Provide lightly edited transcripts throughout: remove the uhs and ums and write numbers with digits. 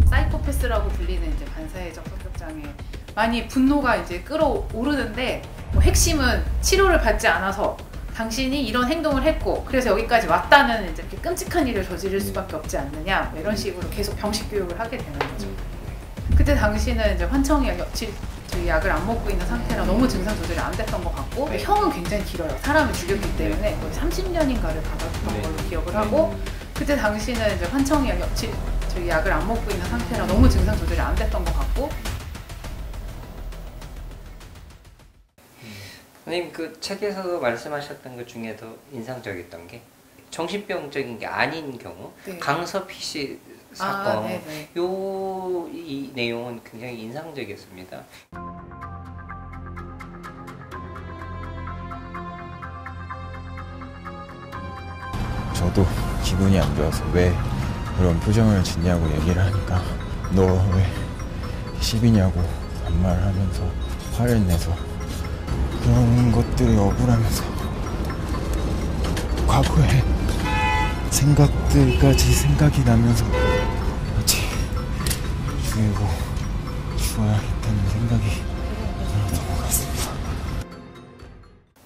사이코패스라고 불리는 이제 반사회적 성격장애, 많이 분노가 이제 끌어오르는데 뭐 핵심은 치료를 받지 않아서 당신이 이런 행동을 했고 그래서 여기까지 왔다는 이제 이렇게 끔찍한 일을 저지를 수밖에 없지 않느냐, 뭐 이런 식으로 계속 병식 교육을 하게 되는 거죠. 그때 당시는 이제 환청이 약을 안 먹고 있는 상태라 너무 증상 조절이 안 됐던 것 같고, 형은 굉장히 길어요. 사람을 죽였기 때문에 거의 30년인가를 받았던 걸로 기억을 하고, 그때 당시는 이제 환청이 약을 안 먹고 있는 상태라 너무 증상 조절이 안 됐던 것 같고. 선생님 그 책에서도 말씀하셨던 것 중에도 인상적이었던 게 정신병적인 게 아닌 경우, 네. 강서피 씨 사건, 네네. 이 내용은 굉장히 인상적이었습니다. 저도 기분이 안 좋아서 왜 그런 표정을 짓냐고 얘기를 하니까 너 왜 시비냐고 반말을 하면서 화를 내서 그런 것들이 억울하면서 과거의 생각들까지 생각이 나면서 어찌 죽이고 죽어야겠다는 생각이 들었던 것 같습니다.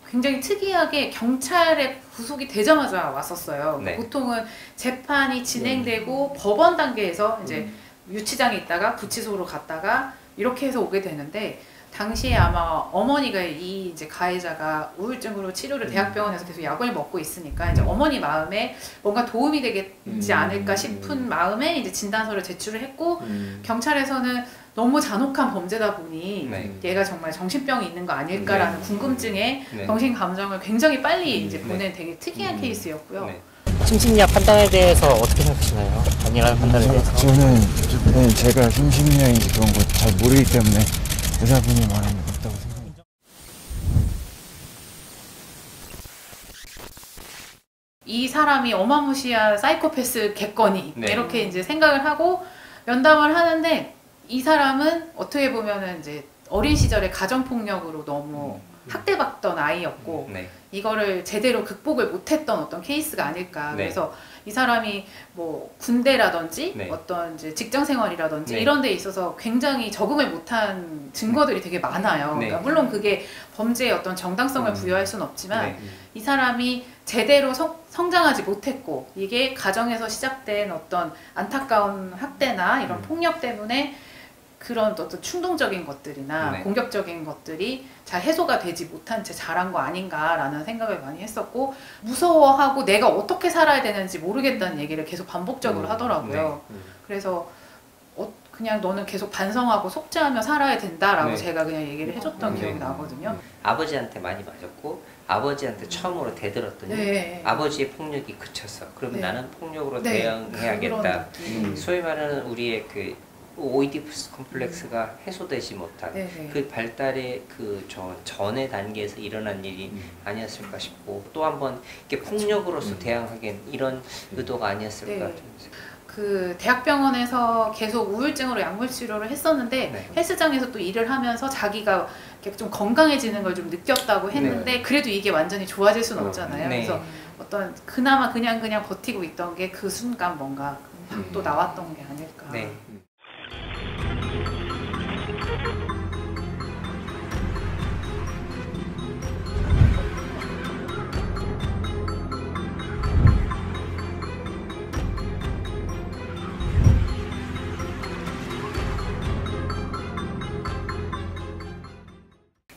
굉장히 특이하게 경찰에 구속이 되자마자 왔었어요. 네. 보통은 재판이 진행되고 법원 단계에서 이제 유치장에 있다가 구치소로 갔다가 이렇게 해서 오게 되는데, 당시에 아마 어머니가 이 이제 가해자가 우울증으로 치료를 대학병원에서 계속 약을 먹고 있으니까 이제 어머니 마음에 뭔가 도움이 되겠지 않을까 싶은 마음에 이제 진단서를 제출을 했고, 경찰에서는 너무 잔혹한 범죄다 보니 네. 얘가 정말 정신병이 있는 거 아닐까라는 네. 궁금증에 네. 정신 감정을 굉장히 빨리 이제 네. 보낸 되게 특이한 케이스였고요. 네. 심신미약 판단에 대해서 어떻게 생각하시나요? 아니라는 판단에 대해서? 저는 제가 심신미약인지 그런 거 잘 모르기 때문에 의사분이 말하는 게 맞다고 생각합니다. 이 사람이 어마무시한 사이코패스 겠거니, 네. 이렇게 이제 생각을 하고 면담을 하는데, 이 사람은 어떻게 보면은 이제 어린 시절에 가정폭력으로 너무 학대받던 아이였고 네. 이거를 제대로 극복을 못했던 어떤 케이스가 아닐까. 네. 그래서 이 사람이 뭐 군대라든지 네. 어떤 이제 직장 생활이라든지 네. 이런 데 있어서 굉장히 적응을 못한 증거들이 되게 많아요. 네. 그러니까 물론 그게 범죄의 어떤 정당성을 부여할 수는 없지만 네. 이 사람이 제대로 성장하지 못했고, 이게 가정에서 시작된 어떤 안타까운 학대나 이런 폭력 때문에 그런 어떤 충동적인 것들이나 네. 공격적인 것들이 잘 해소가 되지 못한 채 자란 거 아닌가라는 생각을 많이 했었고, 무서워하고 내가 어떻게 살아야 되는지 모르겠다는 얘기를 계속 반복적으로 하더라고요. 네. 그래서 그냥 너는 계속 반성하고 속죄하며 살아야 된다라고 네. 제가 그냥 얘기를 해줬던 네. 기억이 나거든요. 아버지한테 많이 맞았고 아버지한테 처음으로 대들었더니 네. 아버지의 폭력이 그쳤어. 그러면 네. 나는 폭력으로 네. 대응해야겠다. 그런 느낌. 소위 말하는 우리의 그 오이디푸스 컴플렉스가 해소되지 못한 네. 그 발달의 그 전의 단계에서 일어난 일이 아니었을까 싶고, 또 한번 이렇게 폭력으로서 대항하기엔 이런 의도가 아니었을까. 네. 그 대학병원에서 계속 우울증으로 약물 치료를 했었는데 네. 헬스장에서 또 일을 하면서 자기가 이렇게 좀 건강해지는 걸 좀 느꼈다고 했는데 그래도 이게 완전히 좋아질 수는 없잖아요. 네. 그래서 어떤 그나마 그냥 버티고 있던 게 그 순간 뭔가 확 또 나왔던 게 아닐까. 네.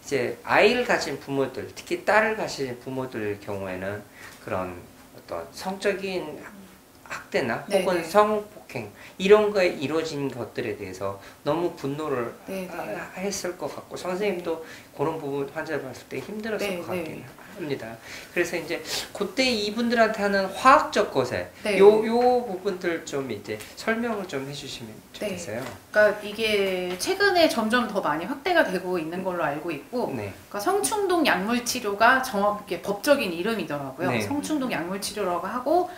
이제 아이를 가진 부모들, 특히 딸을 가진 부모들 경우에는 그런 어떤 성적인 학대나 네네. 혹은 성폭행 이런 거에 이루어진 것들에 대해서 너무 분노를 네네. 했을 것 같고, 선생님도 그런 부분 환자를 봤을 때 힘들었을 것 같긴 네네. 합니다. 그래서 이제 그때 이분들한테 하는 화학적 거세, 네. 요 부분들 좀 이제 설명을 좀 해주시면 좋겠어요. 그러니까 이게 최근에 점점 더 많이 확대가 되고 있는 걸로 알고 있고, 네. 그러니까 성충동 약물 치료가 정확하게 법적인 이름이더라고요. 네. 성충동 약물 치료라고 하고,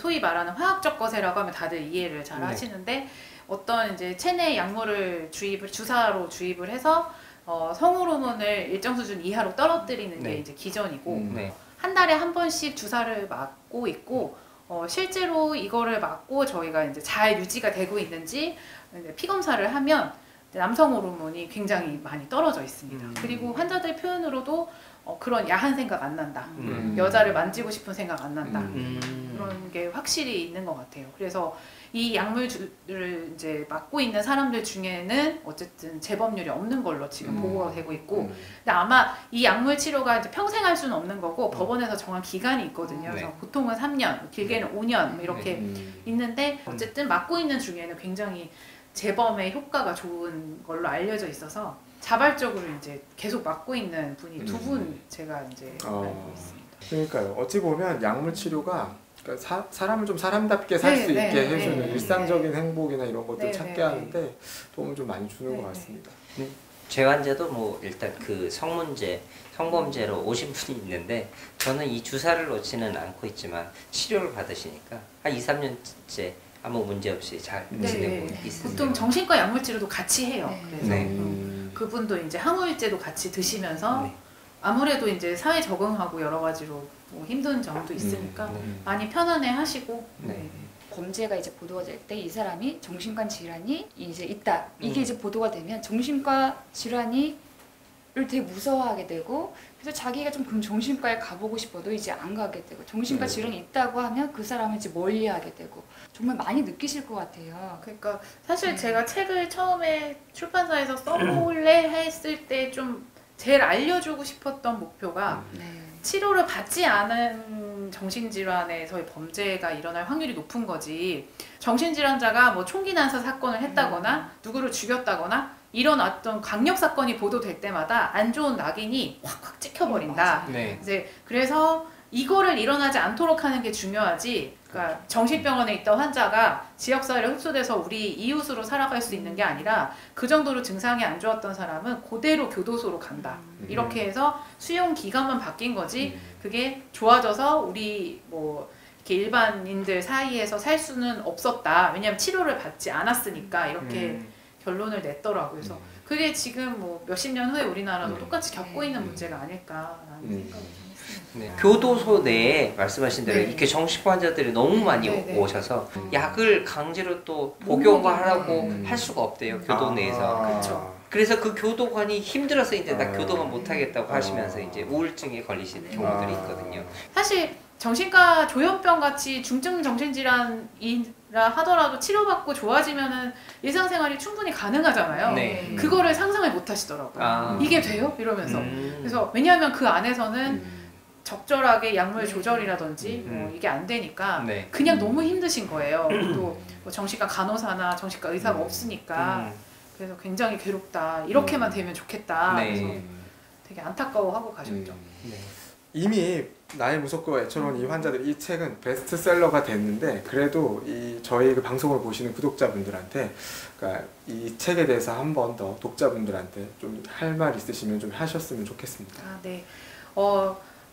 소위 말하는 화학적 거세라고 하면 다들 이해를 잘 네. 하시는데 어떤 이제 체내 약물을 주사로 주입을 해서 성호르몬을 일정 수준 이하로 떨어뜨리는 게 네. 이제 기전이고 네. 한 달에 한 번씩 주사를 맞고 있고 실제로 이거를 맞고 저희가 이제 잘 유지가 되고 있는지 이제 피 검사를 하면 남성 호르몬이 굉장히 많이 떨어져 있습니다. 그리고 환자들 표현으로도 그런 야한 생각 안 난다. 여자를 만지고 싶은 생각 안 난다. 그런 게 확실히 있는 것 같아요. 그래서 이 약물을 이제 맞고 있는 사람들 중에는 어쨌든 재범률이 없는 걸로 지금 보고가 되고 있고, 근데 아마 이 약물 치료가 이제 평생 할 수는 없는 거고 법원에서 정한 기간이 있거든요. 그래서 네. 보통은 3년, 길게는 5년 뭐 이렇게 있는데 어쨌든 맞고 있는 중에는 굉장히 재범의 효과가 좋은 걸로 알려져 있어서 자발적으로 이제 계속 맞고 있는 분이 두 분 제가 이제 알고 있습니다. 그러니까요. 어찌 보면 약물 치료가 그러니까 사람을 좀 사람답게 살 수 네, 있게 네, 해주는 네, 일상적인 행복이나 이런 것들 네, 찾게 네, 하는데 도움을 좀 많이 주는 네, 것 네. 같습니다. 제 환자도 뭐 일단 그 성범죄로 오신 분이 있는데 저는 이 주사를 놓지는 않고 있지만 치료를 받으시니까 한 2, 3년째 아무 문제 없이 잘 네, 지내고 네. 있습니다. 보통 정신과 약물 치료도 같이 해요. 네. 그래서 네. 그분도 이제 항우일제도 같이 드시면서 네. 아무래도 이제 사회 적응하고 여러 가지로 뭐 힘든 점도 있으니까 많이 편안해 하시고. 네. 범죄가 이제 보도가 될 때 이 사람이 정신과 질환이 이제 있다. 이게 이제 보도가 되면 정신과 질환이 를 되게 무서워하게 되고, 그래서 자기가 좀 그럼 정신과에 가보고 싶어도 이제 안 가게 되고, 정신과 질환이 있다고 하면 그 사람을 이제 멀리하게 되고, 정말 많이 느끼실 것 같아요. 그러니까 사실 제가 책을 처음에 출판사에서 써볼래 했을 때 좀 제일 알려주고 싶었던 목표가 네. 치료를 받지 않은 정신질환에서의 범죄가 일어날 확률이 높은 거지, 정신질환자가 뭐 총기 난사 사건을 했다거나 누구를 죽였다거나 이런 어떤 강력 사건이 보도될 때마다 안 좋은 낙인이 확확 찍혀버린다. 네. 이제 그래서 이거를 일어나지 않도록 하는 게 중요하지. 그러니까 정신병원에 있던 환자가 지역사회에 흡수돼서 우리 이웃으로 살아갈 수 있는 게 아니라 그 정도로 증상이 안 좋았던 사람은 그대로 교도소로 간다. 이렇게 해서 수용 기간만 바뀐 거지. 그게 좋아져서 우리 뭐 이렇게 일반인들 사이에서 살 수는 없었다. 왜냐하면 치료를 받지 않았으니까 이렇게 결론을 냈더라고요. 그래서 그게 지금 뭐 몇십 년 후에 우리나라도 똑같이 겪고 있는 문제가 아닐까라는 생각이 좀 했습니다. 네. 교도소 내에 말씀하신 대로 네. 이렇게 정신과 환자들이 너무 많이 네, 네. 오셔서 약을 강제로 또 복용하라고 음. 할 수가 없대요. 교도 내에서. 그렇죠. 그래서 그 교도관이 힘들어서 이제 나 아. 교도관 못하겠다고 하시면서 이제 우울증에 걸리시는 경우들이 있거든요. 사실 정신과 조현병 같이 중증 정신질환이라 하더라도 치료받고 좋아지면은 일상생활이 충분히 가능하잖아요. 네. 그거를 상상을 못 하시더라고요. 아. 이게 돼요? 이러면서. 음. 그래서 왜냐하면 그 안에서는 적절하게 약물 조절이라든지 뭐 음. 이게 안 되니까 네. 그냥 너무 힘드신 거예요. 또 뭐 정신과 간호사나 정신과 의사가 없으니까 그래서 굉장히 괴롭다. 이렇게만 되면 좋겠다. 네. 그래서 되게 안타까워하고 가셨죠. 네. 이미 나의 무섭고 애처로운 이 환자들, 이 책은 베스트셀러가 됐는데 그래도 이 저희 그 방송을 보시는 구독자분들한테, 그러니까 이 책에 대해서 한 번 더 독자분들한테 좀 할 말 있으시면 좀 하셨으면 좋겠습니다. 아, 네.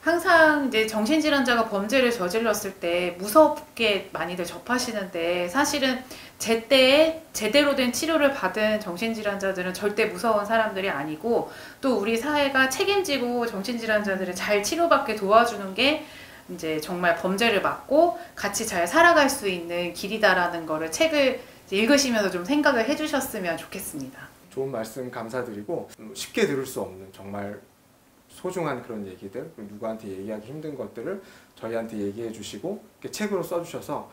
항상 이제 정신질환자가 범죄를 저질렀을 때 무섭게 많이들 접하시는데, 사실은 제때에 제대로 된 치료를 받은 정신질환자들은 절대 무서운 사람들이 아니고, 또 우리 사회가 책임지고 정신질환자들을 잘 치료받게 도와주는 게 이제 정말 범죄를 막고 같이 잘 살아갈 수 있는 길이다라는 거를 책을 읽으시면서 좀 생각을 해주셨으면 좋겠습니다. 좋은 말씀 감사드리고, 쉽게 들을 수 없는 정말 소중한 그런 얘기들, 누구한테 얘기하기 힘든 것들을 저희한테 얘기해 주시고 이렇게 책으로 써주셔서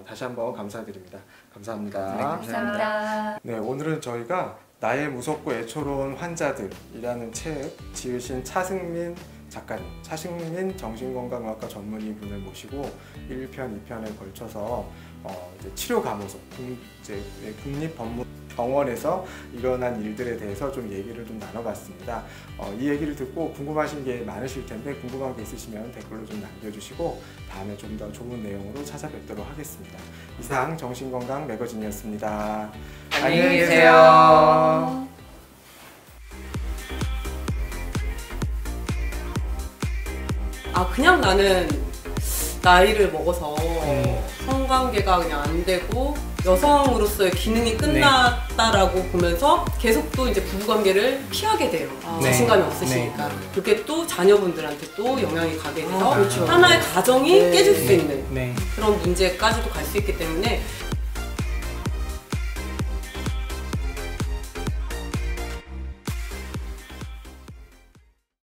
다시 한번 감사드립니다. 감사합니다. 네, 감사합니다. 네, 오늘은 저희가 나의 무섭고 애처로운 환자들이라는 책 지으신 차승민 작가님, 차승민 정신건강의학과 전문의 분을 모시고 1편, 2편에 걸쳐서 이제 치료감호소, 국립법무병원에서 일어난 일들에 대해서 좀 얘기를 좀 나눠봤습니다. 이 얘기를 듣고 궁금하신 게 많으실 텐데, 궁금한 게 있으시면 댓글로 좀 남겨주시고 다음에 좀 더 좋은 내용으로 찾아뵙도록 하겠습니다. 이상 정신건강 매거진이었습니다. 안녕히 계세요. 그냥 나는 나이를 먹어서 성관계가 그냥 안 되고 여성으로서의 기능이 끝났다라고 보면서 계속 또 이제 부부관계를 피하게 돼요. 자신감이 없으시니까. 그게 또 자녀분들한테 또 영향이 가게 돼서 하나의 가정이 깨질 수 있는 그런 문제까지도 갈 수 있기 때문에